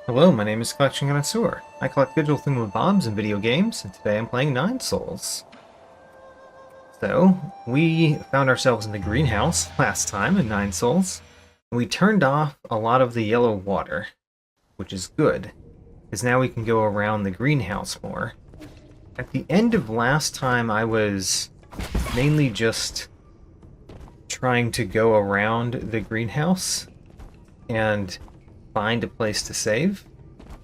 Hello, my name is Collection Connoisseur. I collect digital thingamabobs in video games, and today I'm playing Nine Souls. So, we found ourselves in the greenhouse last time in Nine Souls, and we turned off a lot of the yellow water, which is good, because now we can go around the greenhouse more. At the end of last time, I was mainly just trying to go around the greenhouse and find a place to save.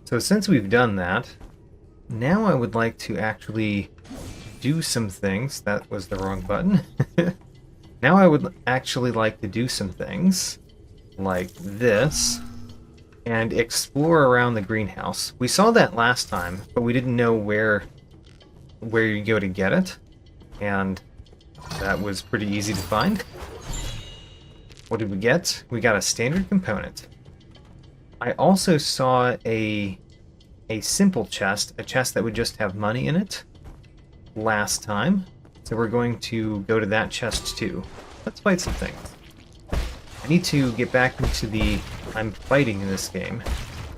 So since we've done that, now I would like to actually do some things. That was the wrong button. Now I would actually like to do some things like this and explore around the greenhouse. We saw that last time, but we didn't know where you go to get it, and that was pretty easy to find. What did we get? We got a standard component. I also saw a simple chest, a chest that would just have money in it last time. So we're going to go to that chest too. Let's fight some things. I need to get back into the I'm fighting in this game.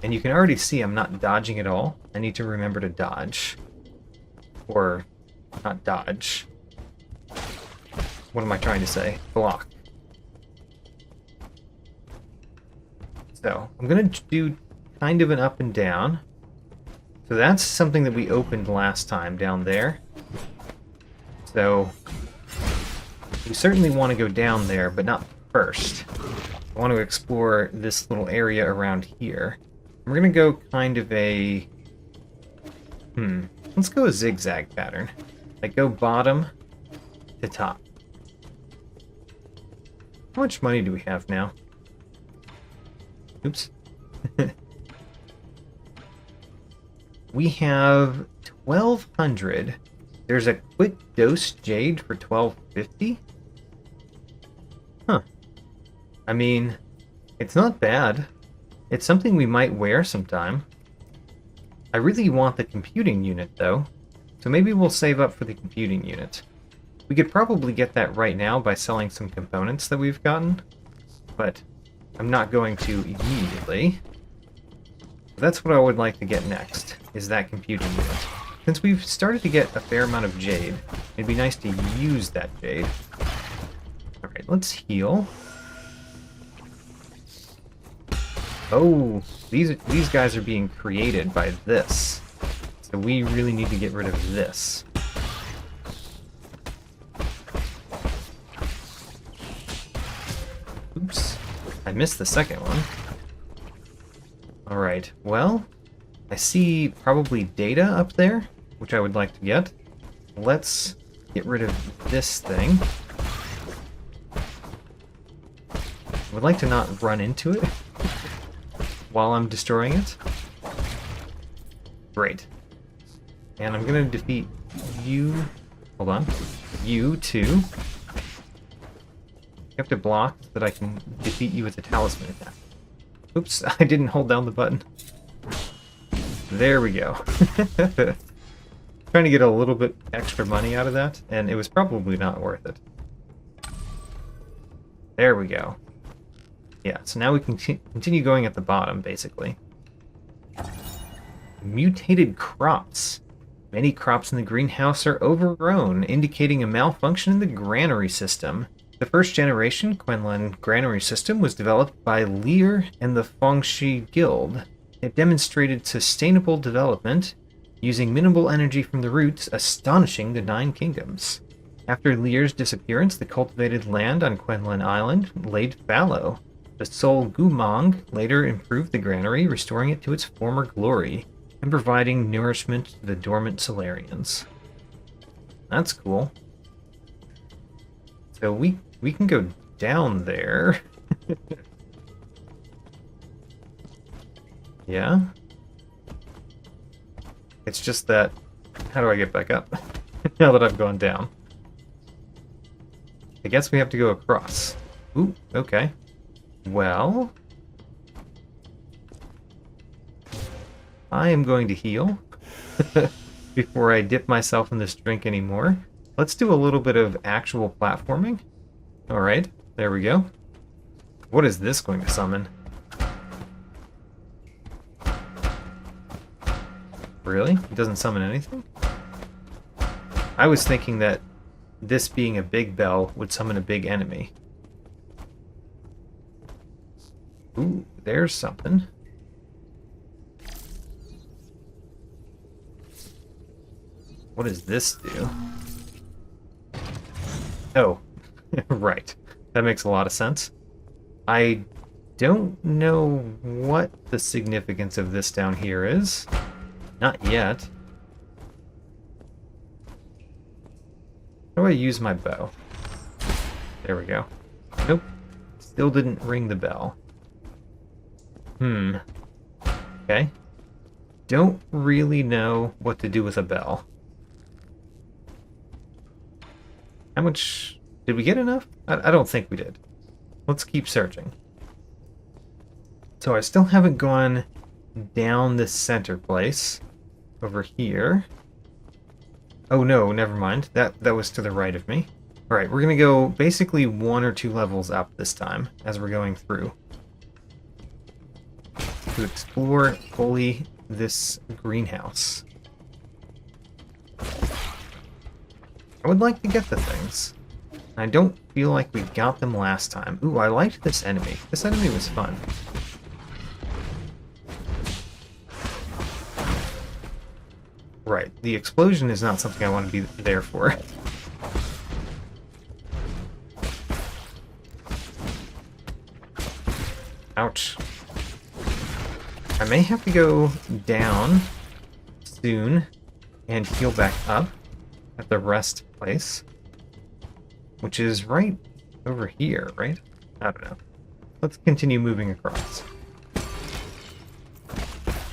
And you can already see I'm not dodging at all. I need to remember to dodge. Or not dodge. What am I trying to say? Block. So, I'm going to do kind of an up and down. So that's something that we opened last time down there. So, we certainly want to go down there, but not first. I want to explore this little area around here. We're going to go kind of a... let's go a zigzag pattern. Like, go bottom to top. How much money do we have now? Oops. We have 1,200. There's a quick dose jade for 1,250? Huh. I mean, it's not bad. It's something we might wear sometime. I really want the computing unit, though, so maybe we'll save up for the computing unit. We could probably get that right now by selling some components that we've gotten, but I'm not going to immediately. That's what I would like to get next, is that computing unit. Since we've started to get a fair amount of jade, it'd be nice to use that jade. Alright, let's heal. Oh, these guys are being created by this. So we really need to get rid of this. Oops. I missed the second one. Alright, well, I see probably data up there, which I would like to get. Let's get rid of this thing. I would like to not run into it while I'm destroying it. Great. And I'm going to defeat you. Hold on. You too. You have to block so that I can defeat you with a talisman attack. Oops, I didn't hold down the button. There we go. Trying to get a little bit extra money out of that, and it was probably not worth it. There we go. Yeah, so now we can continue going at the bottom, basically. Mutated crops. Many crops in the greenhouse are overgrown, indicating a malfunction in the granary system. The first generation Quinlan granary system was developed by Lear and the Fengshi Guild. It demonstrated sustainable development, using minimal energy from the roots, astonishing the Nine Kingdoms. After Lear's disappearance, the cultivated land on Quinlan Island laid fallow. The soul Goumang later improved the granary, restoring it to its former glory, and providing nourishment to the dormant Solarians. That's cool. So we can go down there. Yeah? It's just that... How do I get back up? Now that I've gone down. I guess we have to go across. Ooh, okay. Well... I am going to heal before I dip myself in this drink anymore. Let's do a little bit of actual platforming. Alright, there we go. What is this going to summon? Really? It doesn't summon anything? I was thinking that this being a big bell would summon a big enemy. Ooh, there's something. What does this do? Oh, right. That makes a lot of sense. I don't know what the significance of this down here is. Not yet. How do I use my bow? There we go. Nope. Still didn't ring the bell. Okay. Don't really know what to do with a bell. How much... Did we get enough? I don't think we did. Let's keep searching. So I still haven't gone down this center place. Over here. Oh no, never mind. That was to the right of me. Alright, we're gonna go basically 1 or 2 levels up this time as we're going through. To explore fully this greenhouse. I would like to get the things. I don't feel like we got them last time. Ooh, I liked this enemy. This enemy was fun. Right, the explosion is not something I want to be there for. Ouch. I may have to go down soon and heal back up at the rest place. Which is right over here, right? I don't know. Let's continue moving across.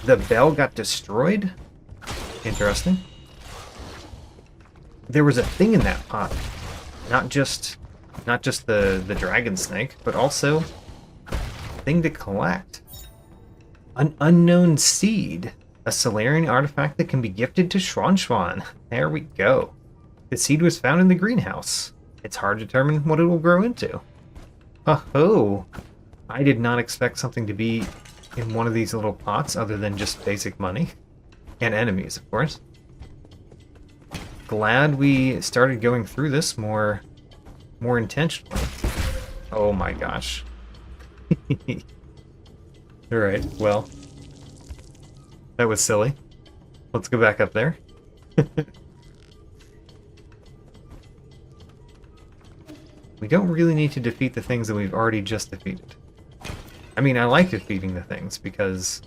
The bell got destroyed? Interesting. There was a thing in that pot. Not just the dragon snake, but also a thing to collect. An unknown seed. A Solarian artifact that can be gifted to Schwan. There we go. The seed was found in the greenhouse. It's hard to determine what it will grow into. Oh, I did not expect something to be in one of these little pots other than just basic money. And enemies, of course. Glad we started going through this more intentionally. Oh my gosh. Alright, well. That was silly. Let's go back up there. We don't really need to defeat the things that we've already just defeated. I mean, I like defeating the things because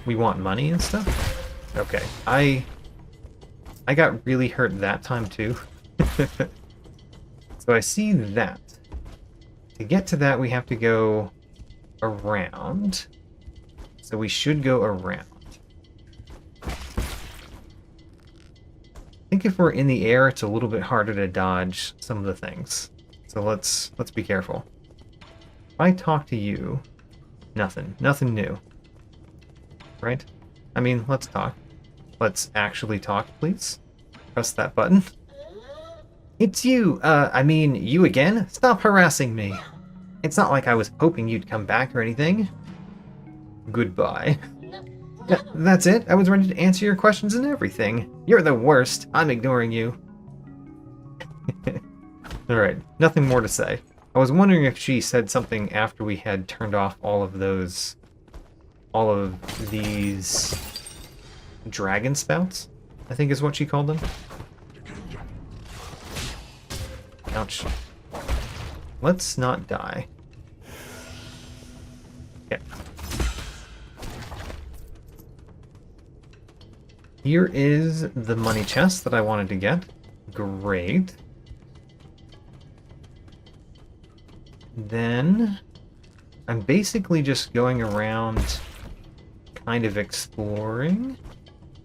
we want money and stuff. Okay, I got really hurt that time too. So I see that. To get to that, we have to go around. So we should go around. I think if we're in the air, it's a little bit harder to dodge some of the things. So let's be careful. If I talk to you, nothing new. Right? I mean, let's talk. Let's actually talk, please. Press that button. It's you! I mean, you again? Stop harassing me! It's not like I was hoping you'd come back or anything. Goodbye. That's it? I was ready to answer your questions and everything. You're the worst. I'm ignoring you. Alright, nothing more to say. I was wondering if she said something after we had turned off all of these dragon spouts, I think is what she called them. Ouch. Let's not die. Okay. Here is the money chest that I wanted to get. Great. Then I'm basically just going around kind of exploring,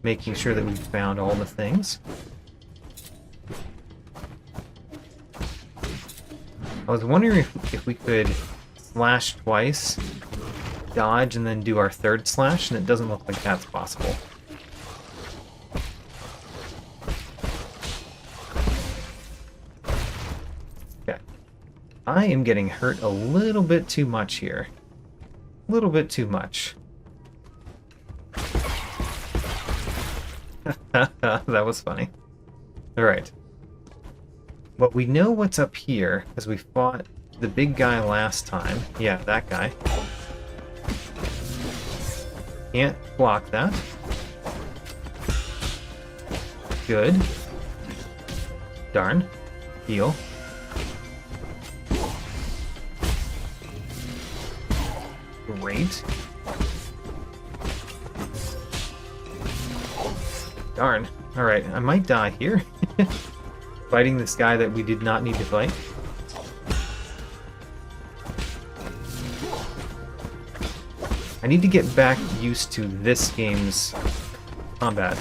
making sure that we've found all the things. I was wondering if we could slash twice, dodge, and then do our third slash, and it doesn't look like that's possible. Okay. I am getting hurt a little bit too much here. A little bit too much. That was funny. Alright. Well, we know what's up here, because we fought the big guy last time. Yeah, that guy. Can't block that. Good. Darn. Heal. Great. Darn. Alright, I might die here. Fighting this guy that we did not need to fight. I need to get back used to this game's combat.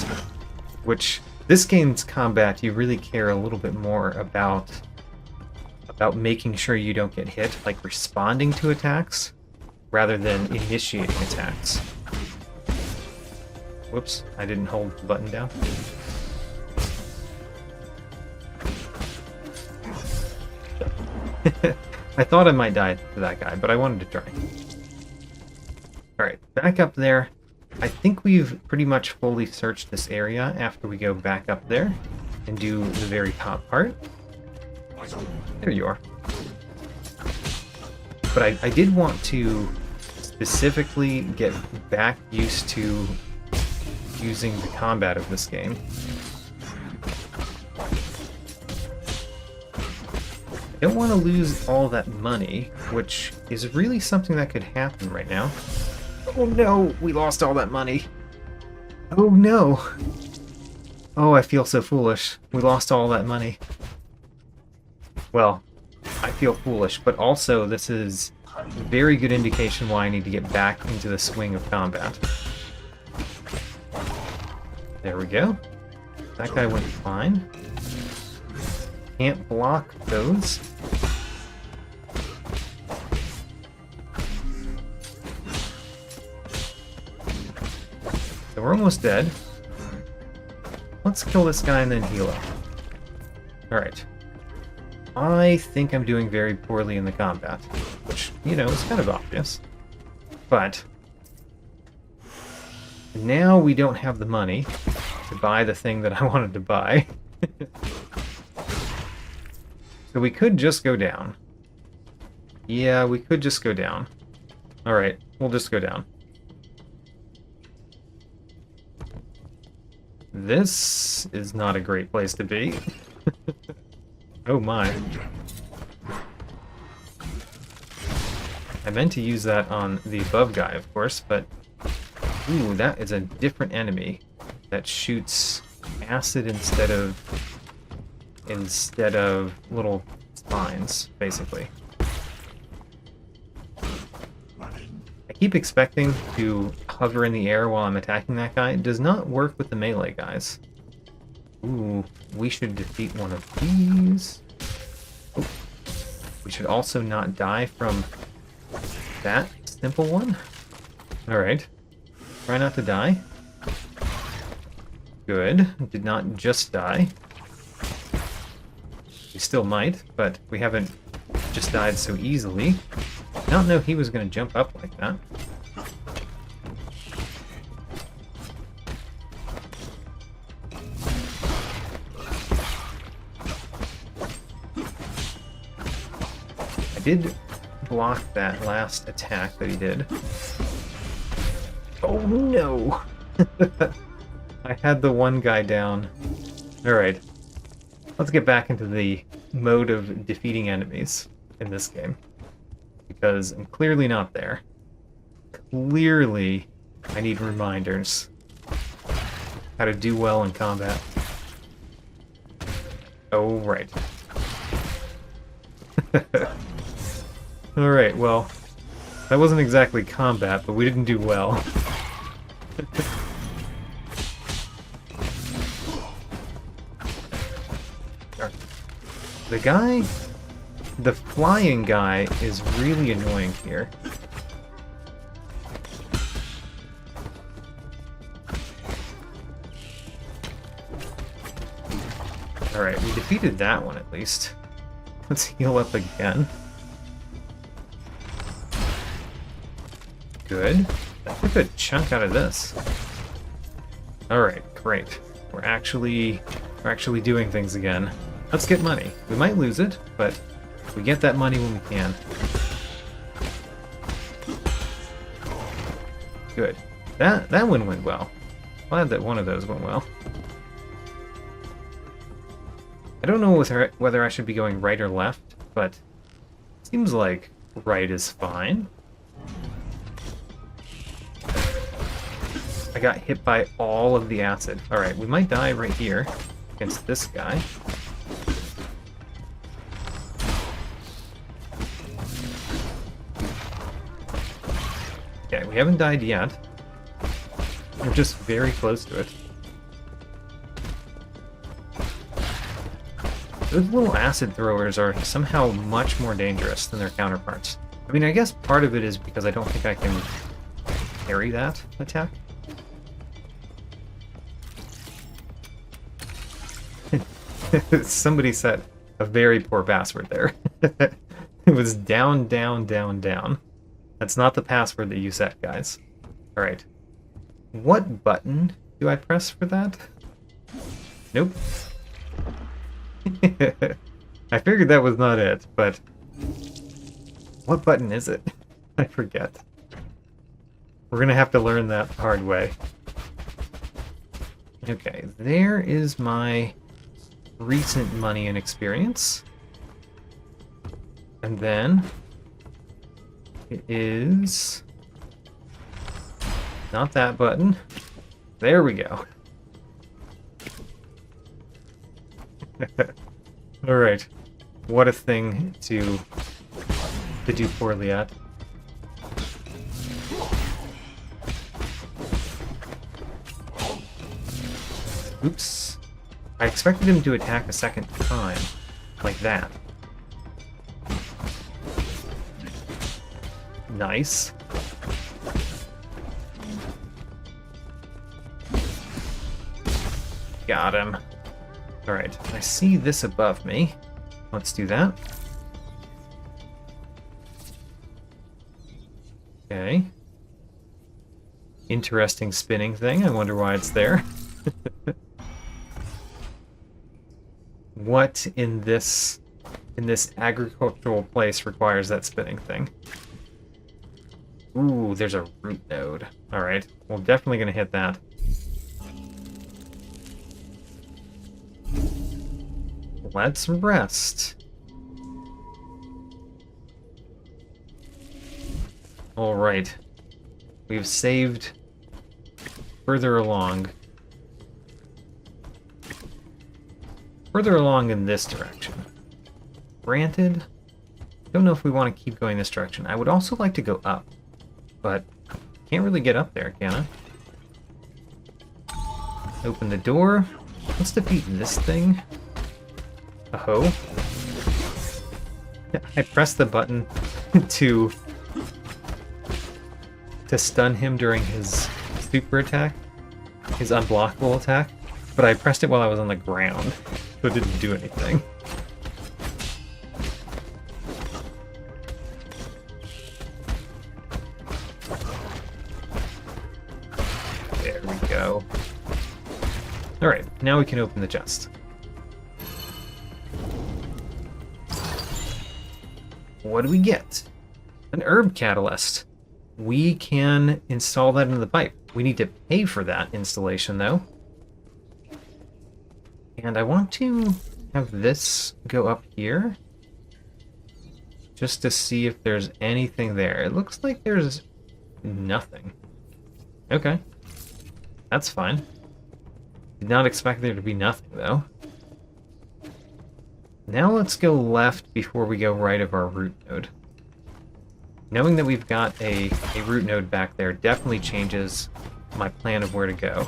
Which, this game's combat, you really care a little bit more about making sure you don't get hit, like responding to attacks, rather than initiating attacks. Whoops, I didn't hold the button down. I thought I might die to that guy, but I wanted to try. Alright, back up there. I think we've pretty much fully searched this area after we go back up there and do the very top part. There you are. But I did want to specifically get back used to using the combat of this game. I don't want to lose all that money, which is really something that could happen right now. Oh no, we lost all that money. Oh no. Oh, I feel so foolish. We lost all that money. Well, I feel foolish, but also this is a very good indication why I need to get back into the swing of combat. There we go. That guy went fine. Can't block those. So we're almost dead. Let's kill this guy and then heal up. Alright. I think I'm doing very poorly in the combat, which, you know, is kind of obvious. But now we don't have the money to buy the thing that I wanted to buy. So we could just go down. Yeah, we could just go down. Alright, we'll just go down. This is not a great place to be. Oh my. I meant to use that on the above guy, of course, but... Ooh, that is a different enemy that shoots acid instead of little spines, basically. I keep expecting to hover in the air while I'm attacking that guy. It does not work with the melee guys. Ooh, we should defeat one of these. Oh. We should also not die from that simple one. Alright. Try not to die. Good. Did not just die. We still might, but we haven't just died so easily. I don't know if he was going to jump up like that. I did block that last attack that he did. Oh no! I had the one guy down. Alright. Let's get back into the mode of defeating enemies in this game. Because I'm clearly not there. Clearly, I need reminders. How to do well in combat. Oh, right. Alright, well, that wasn't exactly combat, but we didn't do well. The flying guy is really annoying here. Alright, we defeated that one at least. Let's heal up again. Good. That took a chunk out of this. Alright, great. We're actually doing things again. Let's get money. We might lose it, but we get that money when we can. Good. That one went well. Glad that one of those went well. I don't know whether I should be going right or left, but it seems like right is fine. I got hit by all of the acid. Alright, we might die right here against this guy. Okay, we haven't died yet. We're just very close to it. Those little acid throwers are somehow much more dangerous than their counterparts. I mean, I guess part of it is because I don't think I can parry that attack. Somebody set a very poor password there. It was down, down, down, down. That's not the password that you set, guys. Alright. What button do I press for that? Nope. I figured that was not it, but... what button is it? I forget. We're gonna have to learn that the hard way. Okay, there is my recent money and experience. And then it is not that button. There we go. Alright. What a thing to do poorly at. Oops. I expected him to attack a second time. Like that. Nice. Got him. Alright, I see this above me. Let's do that. Okay. Interesting spinning thing. I wonder why it's there. What in this agricultural place requires that spinning thing? Ooh, there's a root node. Alright, we're definitely gonna hit that. Let's rest. Alright. We've saved further along. Further along in this direction. Granted, don't know if we want to keep going this direction. I would also like to go up, but can't really get up there, can I? Open the door. Let's defeat this thing. Oh. I pressed the button to stun him during his super attack, his unblockable attack, but I pressed it while I was on the ground, so it didn't do anything. There we go. Alright, now we can open the chest. What do we get? An herb catalyst. We can install that into the pipe. We need to pay for that installation, though. And I want to have this go up here, just to see if there's anything there. It looks like there's nothing. Okay. That's fine. Did not expect there to be nothing, though. Now let's go left before we go right of our root node. Knowing that we've got a root node back there definitely changes my plan of where to go.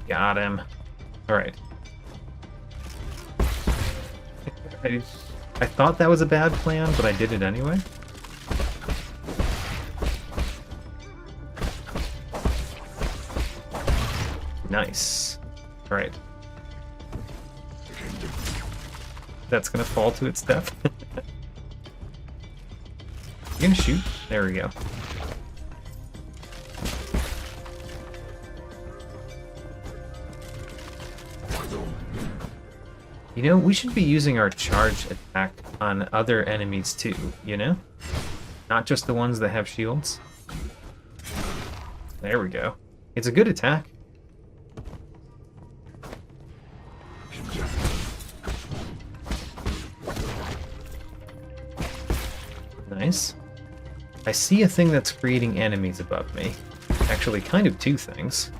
Got him. Alright. I thought that was a bad plan, but I did it anyway. Nice. Alright. That's gonna fall to its death. You gonna shoot? There we go. You know, we should be using our charge attack on other enemies too, you know? Not just the ones that have shields. There we go. It's a good attack. Nice. I see a thing that's creating enemies above me. Actually, kind of two things.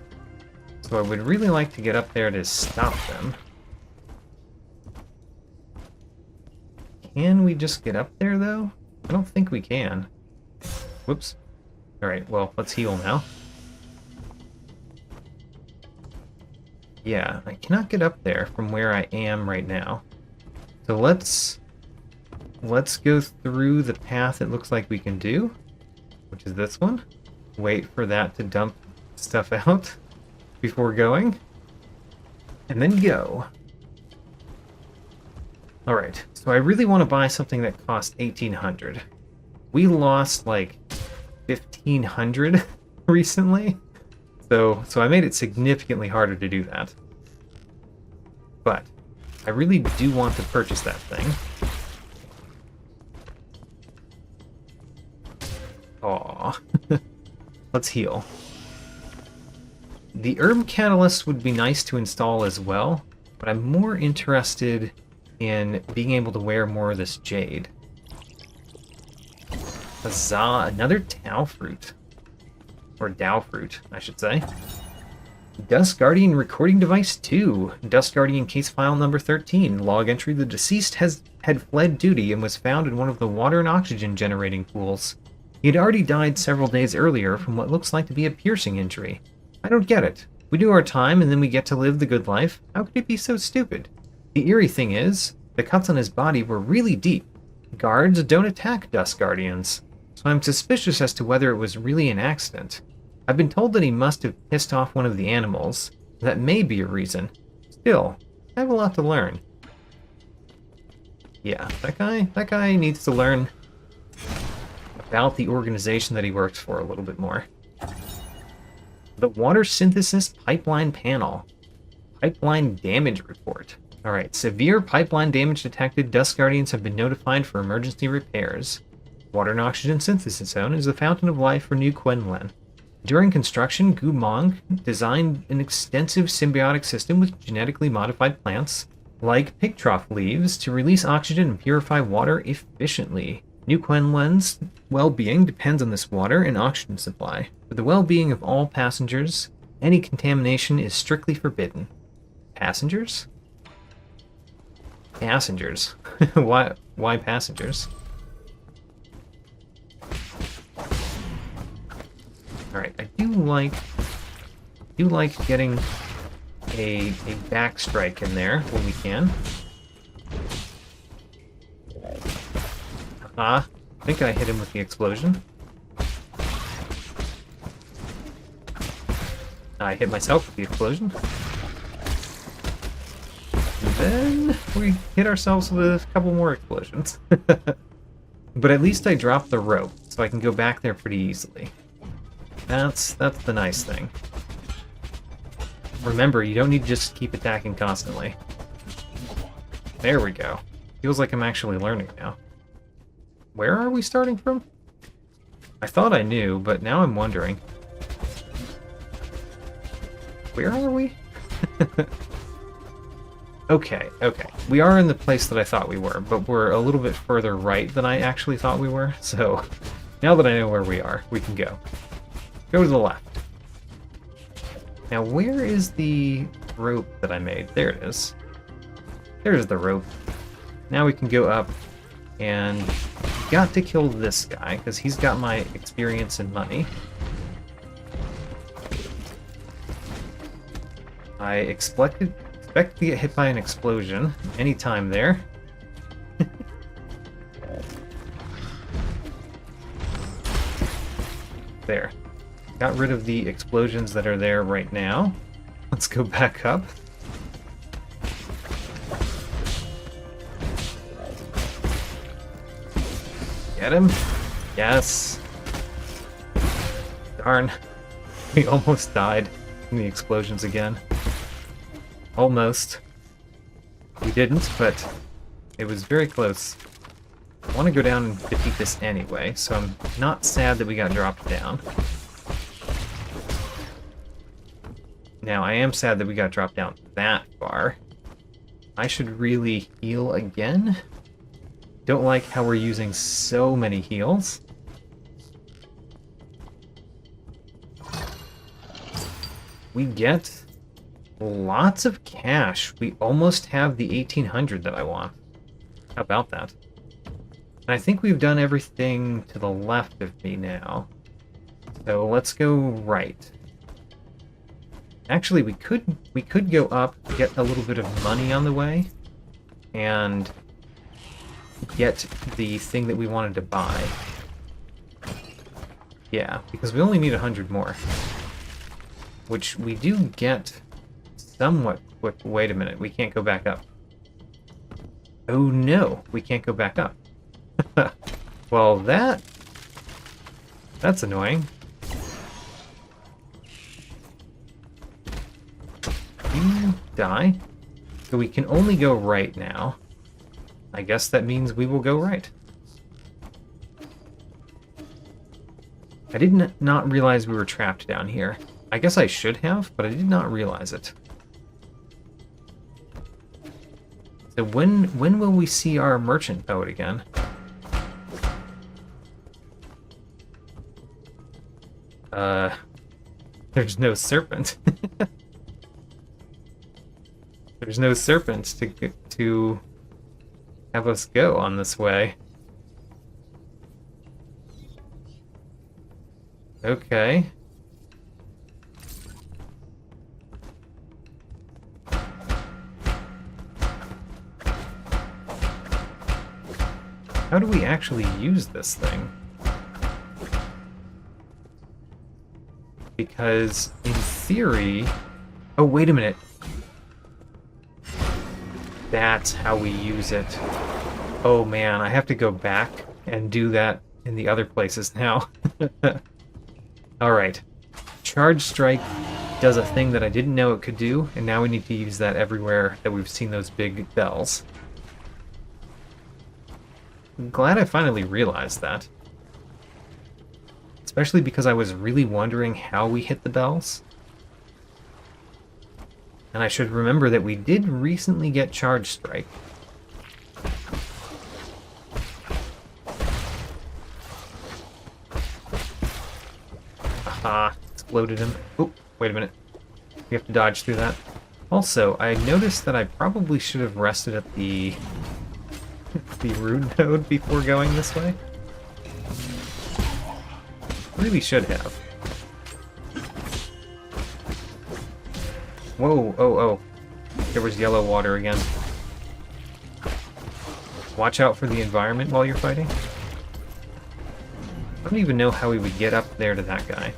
So I would really like to get up there to stop them. Can we just get up there, though? I don't think we can. Whoops. Alright, well, let's heal now. Yeah, I cannot get up there from where I am right now. So let's go through the path it looks like we can do, which is this one. Wait for that to dump stuff out before going. And then go. Alright, so I really want to buy something that costs 1,800. We lost like 1,500 recently, so I made it significantly harder to do that. But I really do want to purchase that thing. Aww. Let's heal. The herb catalyst would be nice to install as well, but I'm more interested in being able to wear more of this jade. Huzzah, another Tao fruit. Or Dao fruit, I should say. Dust Guardian recording device 2. Dust Guardian case file number 13. Log entry: the deceased had fled duty and was found in one of the water and oxygen generating pools. He had already died several days earlier from what looks like to be a piercing injury. I don't get it. We do our time and then we get to live the good life. How could it be so stupid? The eerie thing is, the cuts on his body were really deep. Guards don't attack Dust Guardians, so I'm suspicious as to whether it was really an accident. I've been told that he must have pissed off one of the animals. That may be a reason. Still, I have a lot to learn. Yeah, that guy needs to learn about the organization that he works for a little bit more. The Water Synthesis Pipeline Panel. Pipeline Damage Report. Alright, severe pipeline damage detected. Dust Guardians have been notified for emergency repairs. Water and Oxygen Synthesis Zone is the fountain of life for New Quinlan. During construction, Goumang designed an extensive symbiotic system with genetically modified plants, like pig trough leaves, to release oxygen and purify water efficiently. New Quinlan's well-being depends on this water and oxygen supply. For the well-being of all passengers, any contamination is strictly forbidden. Passengers? Passengers. Why passengers? Alright, I do like getting a back strike in there when we can. I think I hit him with the explosion. I hit myself with the explosion. And then we hit ourselves with a couple more explosions. But at least I dropped the rope, so I can go back there pretty easily. That's the nice thing. Remember, you don't need to just keep attacking constantly. There we go. Feels like I'm actually learning now. Where are we starting from? I thought I knew, but now I'm wondering. Where are we? Okay. We are in the place that I thought we were, but we're a little bit further right than I actually thought we were, so now that I know where we are, we can go. Go to the left. Now, where is the rope that I made? There it is. There's the rope. Now we can go up, and got to kill this guy, because he's got my experience and money. I expect to get hit by an explosion anytime there. There. Got rid of the explosions that are there right now. Let's go back up. Get him. Yes. Darn. We almost died in the explosions again. Almost. We didn't, but it was very close. I want to go down and defeat this anyway, so I'm not sad that we got dropped down. Now, I am sad that we got dropped down that far. I should really heal again. Don't like how we're using so many heals. We get lots of cash. We almost have the 1800 that I want. How about that? And I think we've done everything to the left of me now. So let's go right. Actually, we could go up, get a little bit of money on the way, and get the thing that we wanted to buy. Yeah, because we only need 100 more. Which we do get somewhat quick. Wait a minute, we can't go back up. Oh no, we can't go back up. Well, that's annoying. You die. So we can only go right now. I guess that means we will go right. I did not realize we were trapped down here. I guess I should have, but I did not realize it. So when will we see our merchant poet again? There's no serpent. There's no serpent to have us go on this way. Okay. How do we actually use this thing? Because, in theory... Oh, wait a minute. That's how we use it. Oh man, I have to go back and do that in the other places now. Alright. Charge Strike does a thing that I didn't know it could do, and now we need to use that everywhere that we've seen those big bells. I'm glad I finally realized that. Especially because I was really wondering how we hit the bells. And I should remember that we did recently get Charge Strike. Aha, exploded him. Oh, wait a minute. We have to dodge through that. Also, I noticed that I probably should have rested at the rune node before going this way. Really should have. Whoa, oh. There was yellow water again. Watch out for the environment while you're fighting. I don't even know how we would get up there to that guy.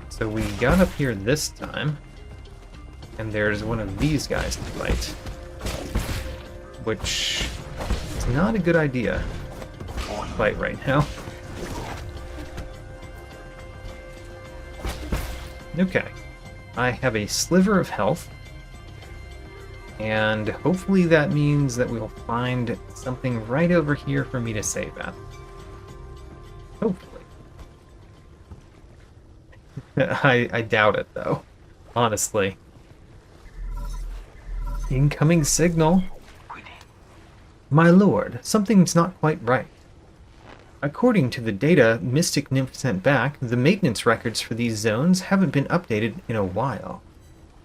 So we got up here this time, and there's one of these guys to fight. Which is not a good idea to fight right now. Okay. I have a sliver of health, and hopefully that means that we'll find something right over here for me to save at. Hopefully. I doubt it, though. Honestly. Incoming signal. My lord, something's not quite right. According to the data Mystic Nymph sent back, the maintenance records for these zones haven't been updated in a while.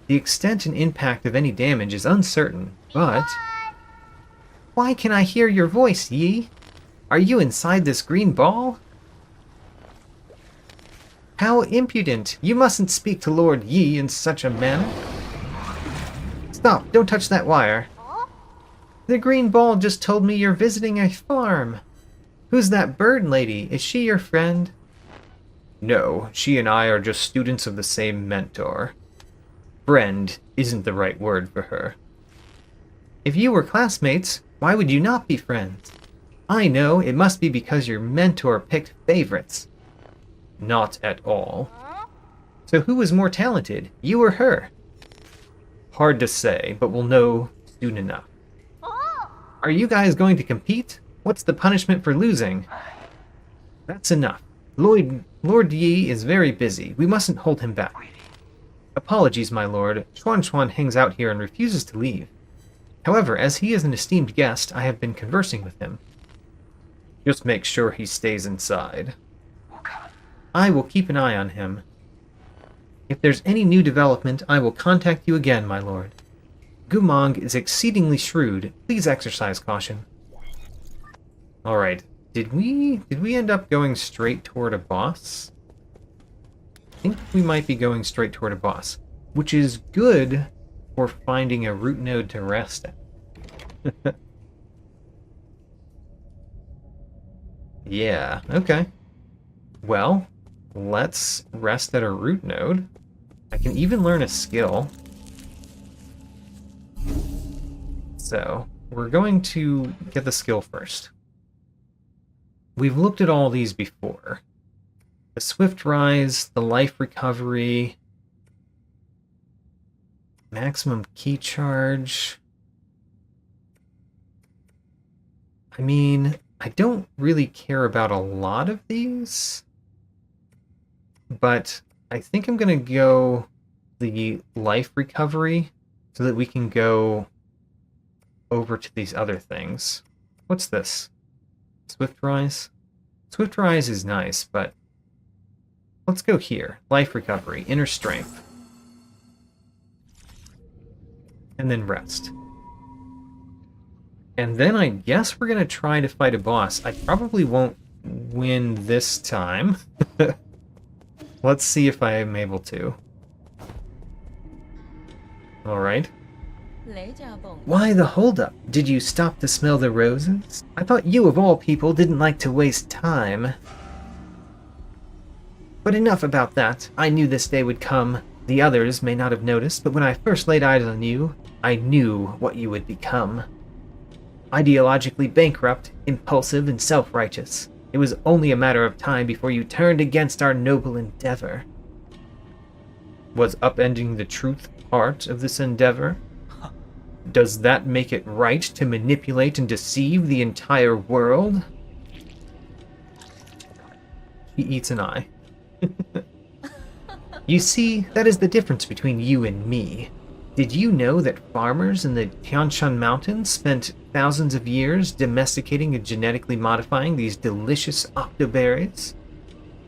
The extent and impact of any damage is uncertain, but... Why can I hear your voice, Yi? Are you inside this green ball? How impudent! You mustn't speak to Lord Yi in such a manner. Stop! Don't touch that wire. The green ball just told me you're visiting a farm. Who's that bird lady? Is she your friend? No, she and I are just students of the same mentor. Friend isn't the right word for her. If you were classmates, why would you not be friends? I know, it must be because your mentor picked favorites. Not at all. So who was more talented, you or her? Hard to say, but we'll know soon enough. Are you guys going to compete? What's the punishment for losing? That's enough. Lord Yi is very busy. We mustn't hold him back. Apologies, my lord. Xuan hangs out here and refuses to leave. However, as he is an esteemed guest, I have been conversing with him. Just make sure he stays inside. I will keep an eye on him. If there's any new development, I will contact you again, my lord. Goumang is exceedingly shrewd. Please exercise caution. Alright. Did we end up going straight toward a boss? I think we might be going straight toward a boss, which is good for finding a root node to rest at. Yeah, okay. Well, let's rest at a root node. I can even learn a skill. So, we're going to get the skill first. We've looked at all these before. The Swift Rise, the Life Recovery, Maximum Key Charge. I mean, I don't really care about a lot of these, but I think I'm going to go the Life Recovery so that we can go over to these other things. What's this? Swift Rise? Swift Rise is nice, but let's go here. Life Recovery, Inner Strength. And then Rest. And then I guess we're going to try to fight a boss. I probably won't win this time. Let's see if I am able to. Alright. Why the holdup? Did you stop to smell the roses? I thought you of all people didn't like to waste time. But enough about that. I knew this day would come. The others may not have noticed, but when I first laid eyes on you, I knew what you would become. Ideologically bankrupt, impulsive, and self-righteous. It was only a matter of time before you turned against our noble endeavor. Was upending the truth part of this endeavor? Does that make it right to manipulate and deceive the entire world? He eats an eye. You see, that is the difference between you and me. Did you know that farmers in the Tianshan Mountains spent thousands of years domesticating and genetically modifying these delicious octoberries?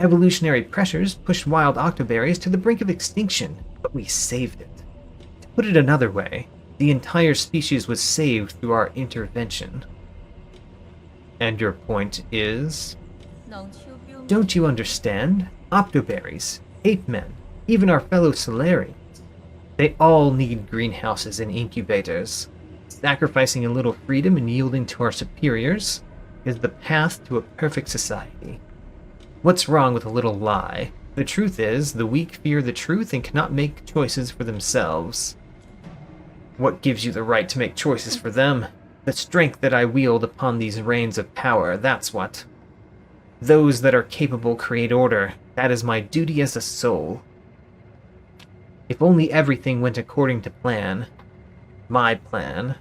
Evolutionary pressures pushed wild octoberries to the brink of extinction, but we saved it. To put it another way, the entire species was saved through our intervention. And your point is? Don't you understand? Octoberries, ape men, even our fellow Solarians. They all need greenhouses and incubators. Sacrificing a little freedom and yielding to our superiors is the path to a perfect society. What's wrong with a little lie? The truth is, the weak fear the truth and cannot make choices for themselves. What gives you the right to make choices for them? The strength that I wield upon these reins of power, that's what. Those that are capable create order. That is my duty as a soul. If only everything went according to plan. My plan.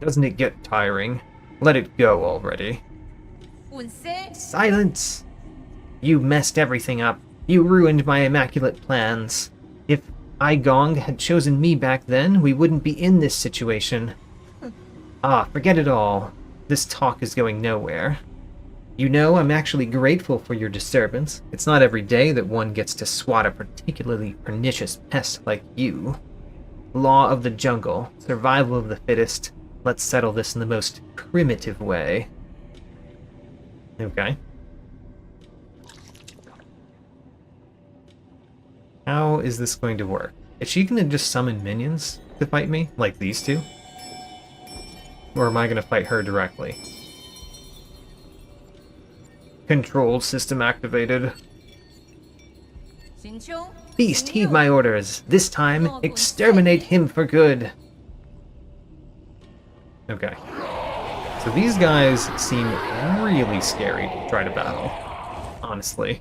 Doesn't it get tiring? Let it go already. Silence! You messed everything up. You ruined my immaculate plans. If Gong had chosen me back then, we wouldn't be in this situation. Forget it all. This talk is going nowhere. You know, I'm actually grateful for your disturbance. It's not every day that one gets to swat a particularly pernicious pest like you. Law of the jungle, survival of the fittest. Let's settle this in the most primitive way. Okay. How is this going to work? Is she going to just summon minions to fight me, like these two? Or am I going to fight her directly? Control system activated. Beast, heed my orders. This time, exterminate him for good. Okay. So these guys seem really scary to try to battle. Honestly.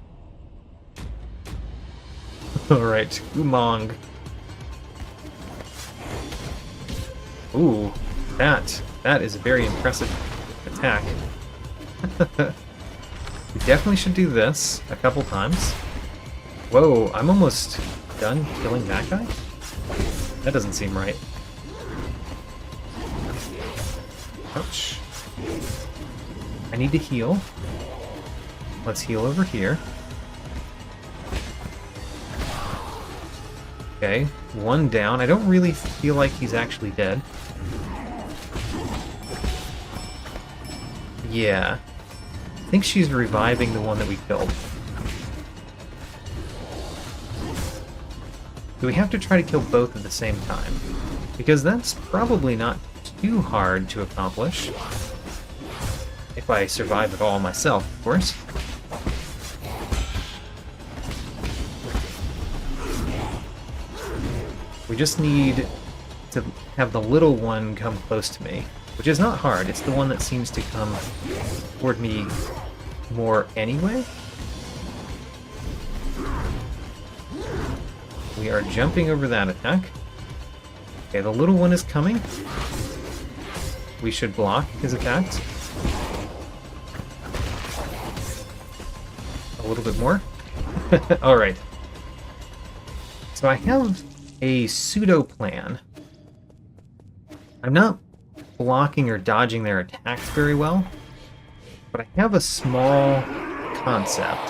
Alright, Goumang. Ooh, that is a very impressive attack. We definitely should do this a couple times. Whoa, I'm almost done killing that guy? That doesn't seem right. Ouch. I need to heal. Let's heal over here. Okay, one down. I don't really feel like he's actually dead. Yeah. I think she's reviving the one that we killed. Do we have to try to kill both at the same time? Because that's probably not too hard to accomplish. If I survive at all myself, of course. We just need to have the little one come close to me, which is not hard. It's the one that seems to come toward me more anyway. We are jumping over that attack. Okay, the little one is coming. We should block his attacks. A little bit more. Alright. So I have a pseudo plan. I'm not blocking or dodging their attacks very well, but I have a small concept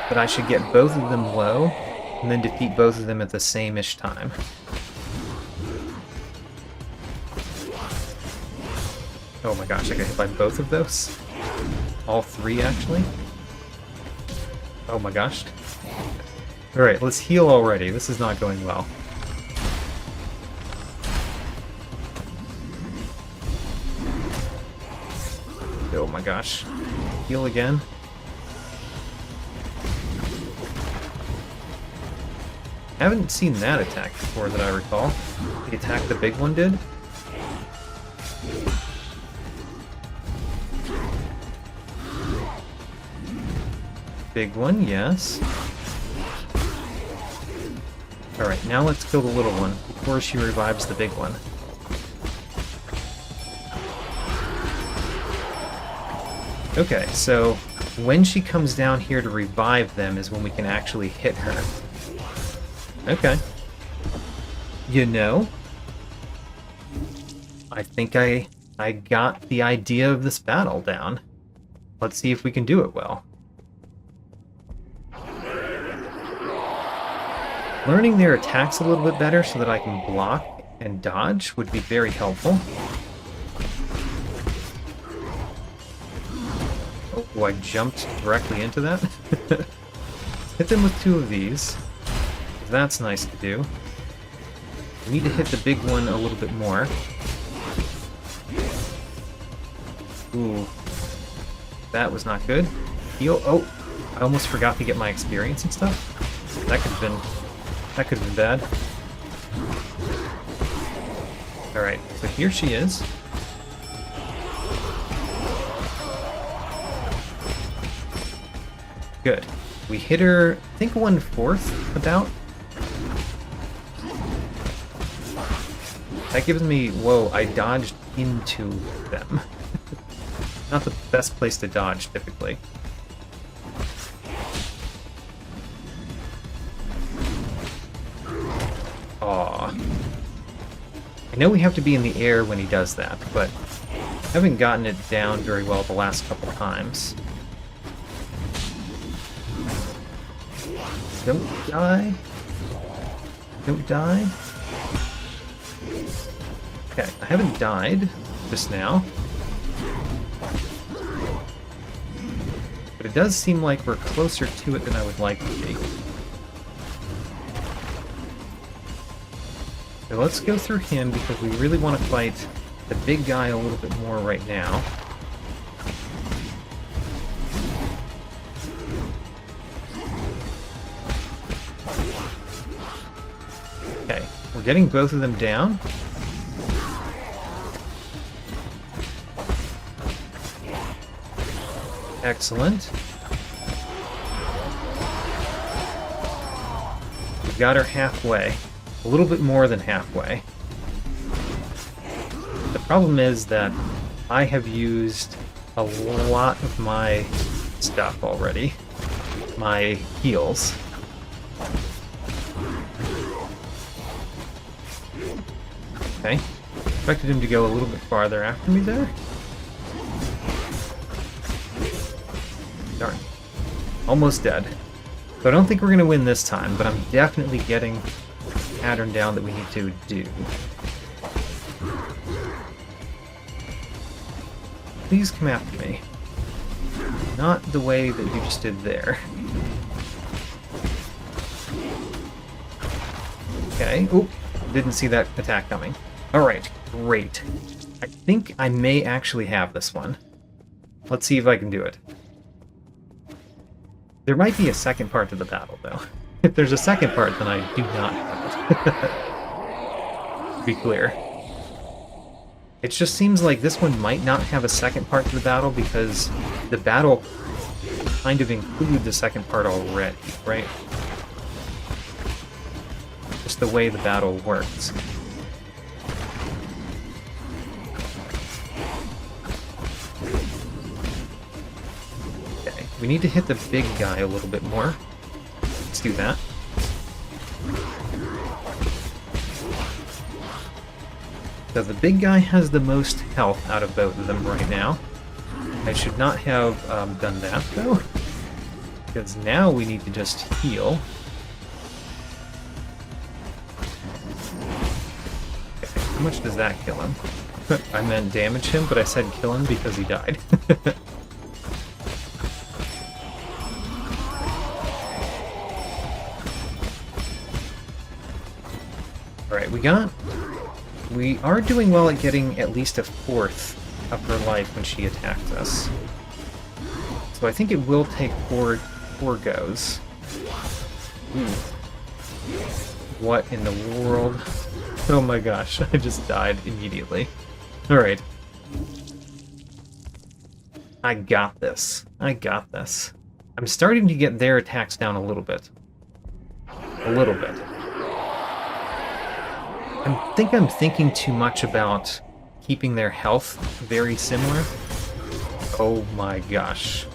that I should get both of them low and then defeat both of them at the same-ish time. Oh my gosh, I got hit by both of those? All three, actually? Oh my gosh. Alright, let's heal already. This is not going well. Oh my gosh. Heal again. I haven't seen that attack before that I recall. The attack the big one did. Big one, yes. Alright, now let's kill the little one before she revives the big one. Okay, so when she comes down here to revive them is when we can actually hit her. Okay. You know, I think I got the idea of this battle down. Let's see if we can do it well. Learning their attacks a little bit better so that I can block and dodge would be very helpful. Oh, I jumped directly into that. Hit them with two of these. That's nice to do. I need to hit the big one a little bit more. Ooh. That was not good. Heal. Oh, I almost forgot to get my experience and stuff. That could have been bad. Alright, so here she is. Good. We hit her, I think 1/4 about. That gives me, whoa, I dodged into them. Not the best place to dodge, typically. Aw. I know we have to be in the air when he does that, but I haven't gotten it down very well the last couple times. Don't die. Don't die. Okay, I haven't died just now. But it does seem like we're closer to it than I would like to be. So let's go through him because we really want to fight the big guy a little bit more right now. getting both of them down. Excellent. We got her halfway. A little bit more than halfway. The problem is that I have used a lot of my stuff already. My heals. Okay. Expected him to go a little bit farther after me there. Darn. Almost dead. So I don't think we're going to win this time, but I'm definitely getting the pattern down that we need to do. Please come after me. Not the way that you just did there. Okay. Oop. Didn't see that attack coming. Alright. Great. I think I may actually have this one. Let's see if I can do it. There might be a second part to the battle, though. If there's a second part, then I do not have it. To be clear. It just seems like this one might not have a second part to the battle because the battle kind of included the second part already, right? Just the way the battle works. Okay, we need to hit the big guy a little bit more. Let's do that. So the big guy has the most health out of both of them right now. I should not have done that, though, because now we need to just heal. Okay, how much does that kill him? I meant damage him, but I said kill him because he died. Alright, we are doing well at getting at least a fourth of her life when she attacks us. So I think it will take four goes. Ooh. What in the world? Oh my gosh, I just died immediately. Alright. I got this. I got this. I'm starting to get their attacks down a little bit. A little bit. I think I'm thinking too much about keeping their health very similar. Oh my gosh.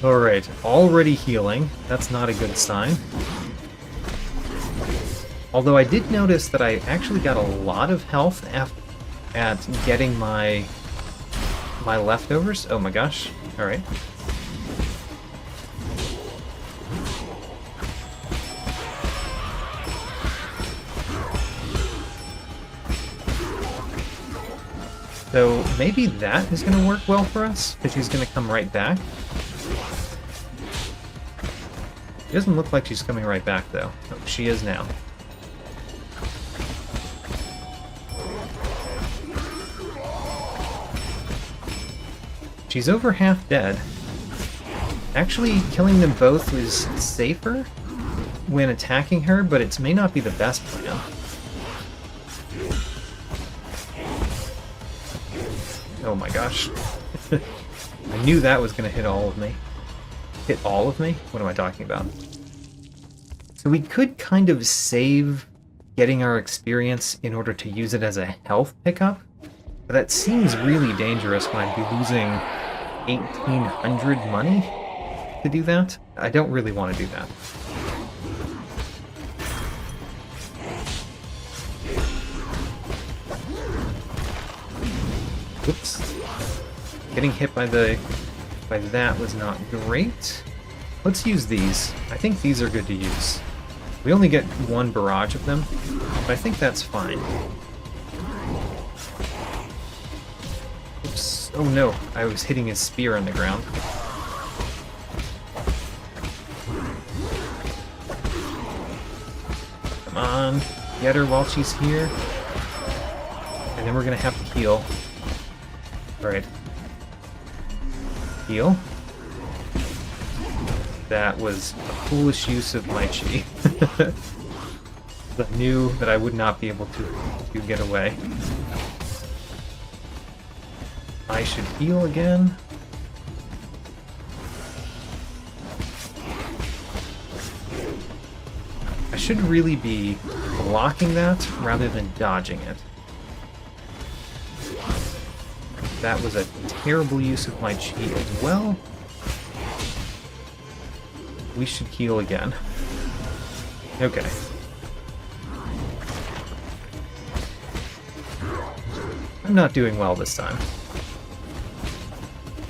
Alright, already healing. That's not a good sign. Although I did notice that I actually got a lot of health at getting my leftovers. Oh my gosh. Alright. So maybe that is going to work well for us, because she's going to come right back. It doesn't look like she's coming right back, though. Oh, she is now. She's over half dead. Actually, killing them both was safer when attacking her, but it may not be the best plan. Oh my gosh. I knew that was going to hit all of me. Hit all of me? What am I talking about? So we could kind of save getting our experience in order to use it as a health pickup, but that seems really dangerous when I'd be losing 1,800 money to do that. I don't really want to do that. Oops. Getting hit by that was not great. Let's use these. I think these are good to use. We only get one barrage of them, but I think that's fine. Oops. Oh no, I was hitting his spear on the ground. Come on, get her while she's here. And then we're gonna have to heal. Alright. Heal. That was a foolish use of my chi. I knew that I would not be able to get away. I should heal again. I should really be blocking that rather than dodging it. That was a terrible use of my chi as well. We should heal again. Okay. I'm not doing well this time.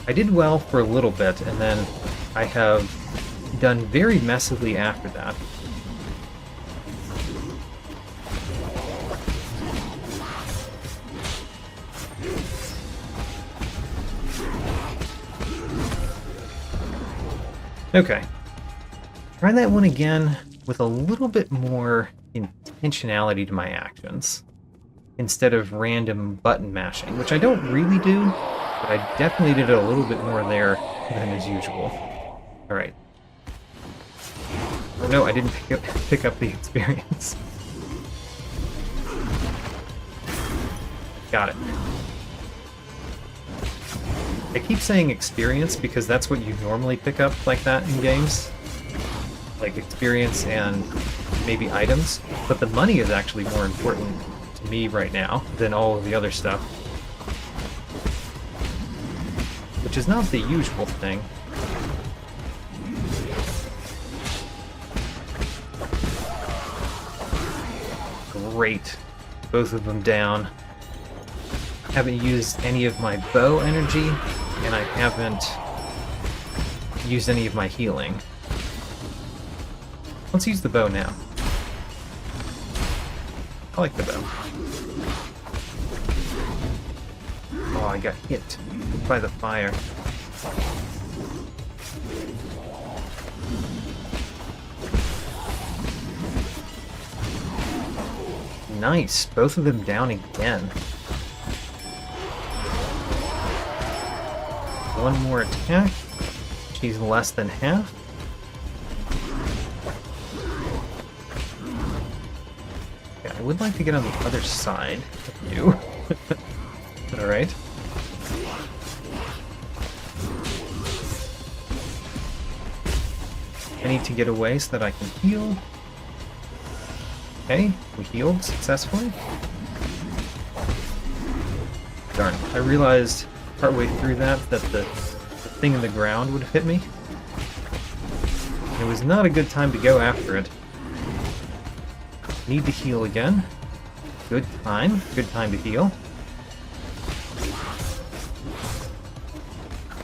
I did well for a little bit, and then I have done very messily after that. Okay. Try that one again with a little bit more intentionality to my actions, instead of random button mashing, which I don't really do, but I definitely did a little bit more there than as usual. Alright. Oh no, I didn't pick up the experience. Got it. I keep saying experience because that's what you normally pick up like that in games. Like experience and maybe items, but the money is actually more important to me right now than all of the other stuff. Which is not the usual thing. Great. Both of them down. I haven't used any of my bow energy, and I haven't used any of my healing. Let's use the bow now. I like the bow. Oh, I got hit by the fire. Nice, both of them down again. One more attack. She's less than half. Okay, I would like to get on the other side of you. Alright. I need to get away so that I can heal. Okay, we healed successfully. Darn, I realized partway through that the thing in the ground would have hit me. It was not a good time to go after it. Need to heal again. Good time to heal.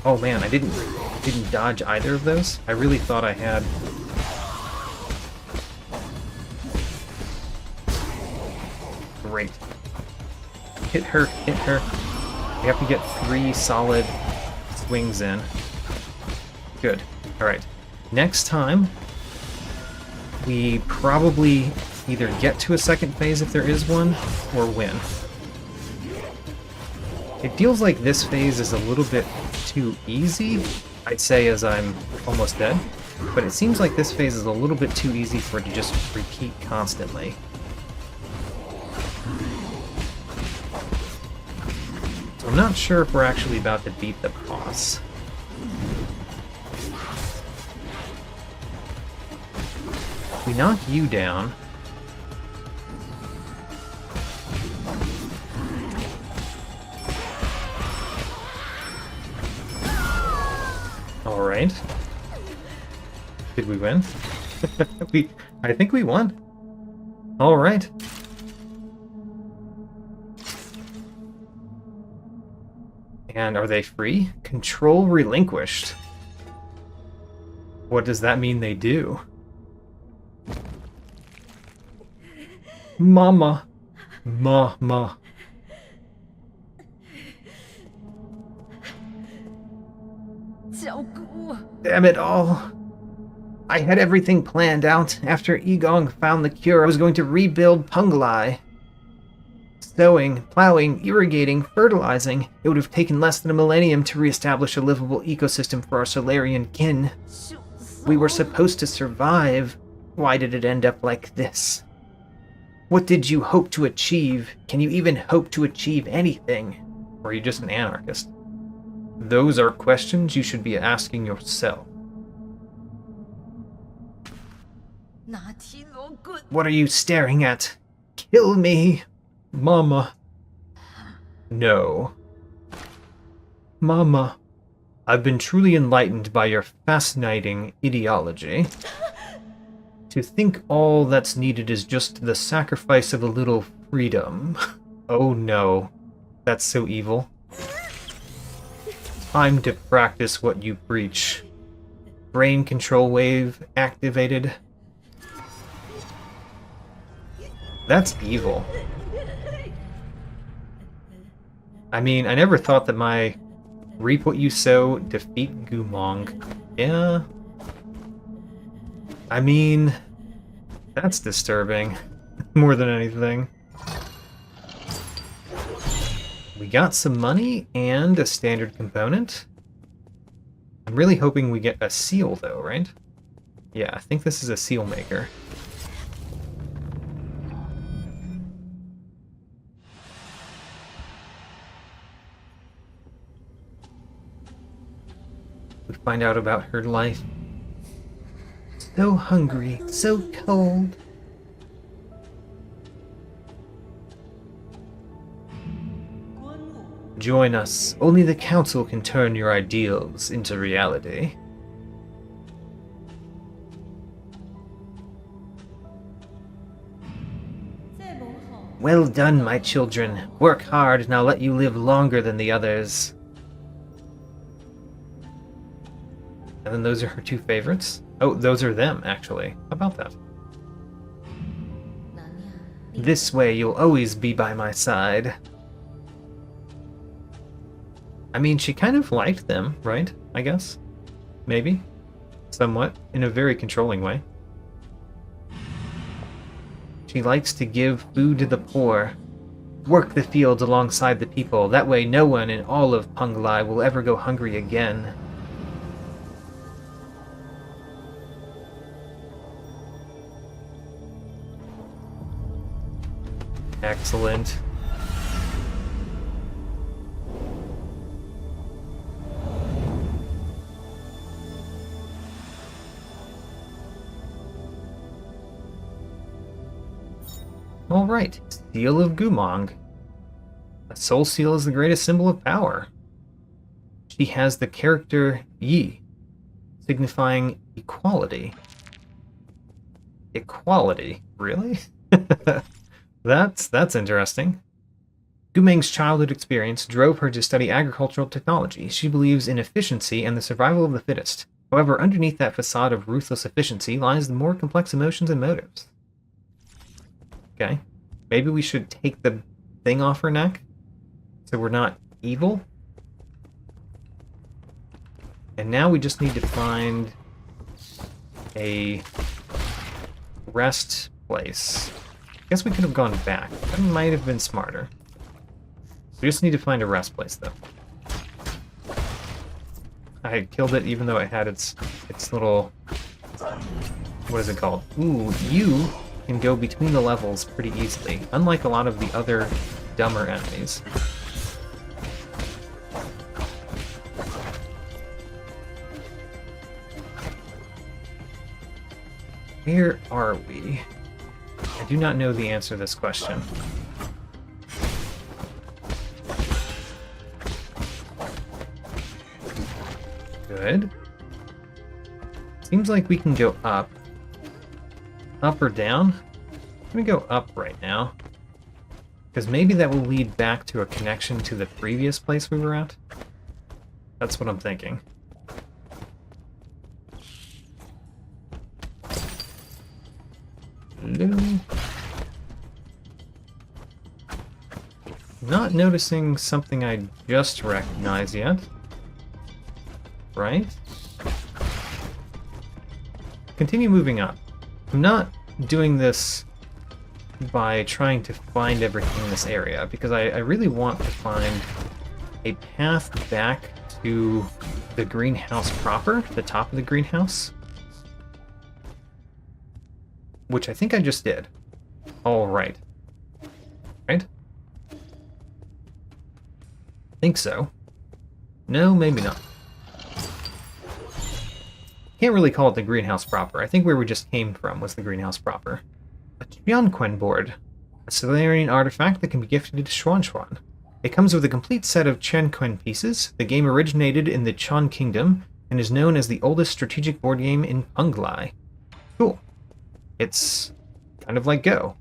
Oh man, I didn't dodge either of those. I really thought I had. Great. Hit her, hit her. We have to get 3 solid swings in. Good. Alright. Next time, we probably either get to a second phase if there is one, or win. It feels like this phase is a little bit too easy, I'd say, as I'm almost dead. But it seems like this phase is a little bit too easy for it to just repeat constantly. So I'm not sure if we're actually about to beat the boss. We knock you down. Alright. Did we win? I think we won. Alright. And are they free? Control relinquished. What does that mean they do? Mama. Mama. Damn it all. I had everything planned out. After Igong found the cure, I was going to rebuild Pungalai. Sowing, plowing, irrigating, fertilizing. It would have taken less than a millennium to reestablish a livable ecosystem for our Solarian kin. We were supposed to survive. Why did it end up like this? What did you hope to achieve? Can you even hope to achieve anything? Or are you just an anarchist? Those are questions you should be asking yourself. What are you staring at? Kill me! Mama. No. Mama. I've been truly enlightened by your fascinating ideology. To think all that's needed is just the sacrifice of a little freedom. Oh no. That's so evil. Time to practice what you preach. Brain control wave activated. That's evil. I mean, I never thought that my reap what you sow, defeat Goumang. Yeah. I mean, that's disturbing. More than anything. We got some money and a standard component. I'm really hoping we get a seal though, right? Yeah, I think this is a seal maker. We find out about her life. So hungry, so cold. Join us. Only the council can turn your ideals into reality. Well done, my children. Work hard and I'll let you live longer than the others. And then those are her two favorites. Oh, those are them, actually. How about that? This way you'll always be by my side. I mean, she kind of liked them, right? I guess? Maybe? Somewhat. In a very controlling way. She likes to give food to the poor. Work the fields alongside the people. That way no one in all of Penglai will ever go hungry again. Excellent. Alright, Seal of Goumang. A soul seal is the greatest symbol of power. She has the character Yi, signifying equality. Equality? Really? That's interesting. Goumang's childhood experience drove her to study agricultural technology. She believes in efficiency and the survival of the fittest. However, underneath that facade of ruthless efficiency lies the more complex emotions and motives. Okay. Maybe we should take the thing off her neck so we're not evil. And now we just need to find a rest place. I guess we could have gone back. That might have been smarter. We just need to find a rest place, though. I had killed it even though it had its little... What is it called? Ooh, you can go between the levels pretty easily, unlike a lot of the other dumber enemies. Where are we? I do not know the answer to this question. Good. Seems like we can go up. Up or down? I'm gonna go up right now. Because maybe that will lead back to a connection to the previous place we were at. That's what I'm thinking. Hello? Not noticing something I just recognized yet. Right? Continue moving up. I'm not doing this by trying to find everything in this area, because I really want to find a path back to the greenhouse proper, the top of the greenhouse. which I think I just did. Alright. Right? Think so. No, maybe not. Can't really call it the greenhouse proper. I think where we just came from was the greenhouse proper. A Tianquan board. A Solarian artifact that can be gifted to Xuan. It comes with a complete set of Tianquan pieces. The game originated in the Chan Kingdom and is known as the oldest strategic board game in Penglai. Cool. It's kind of like Go.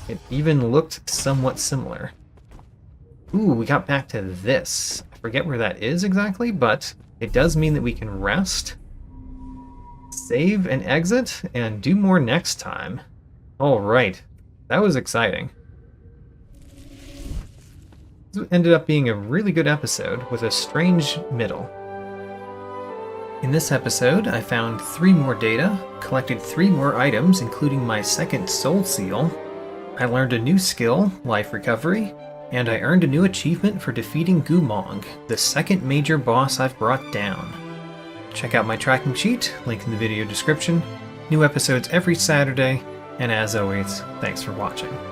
It even looked somewhat similar. Ooh, we got back to this. I forget where that is exactly, but it does mean that we can rest, save and exit, and do more next time. Alright, that was exciting. This ended up being a really good episode with a strange middle. In this episode, I found 3 more data, collected 3 more items, including my second soul seal. I learned a new skill, life recovery, and I earned a new achievement for defeating Goumang, the second major boss I've brought down. Check out my tracking sheet, link in the video description. New episodes every Saturday, and as always, thanks for watching.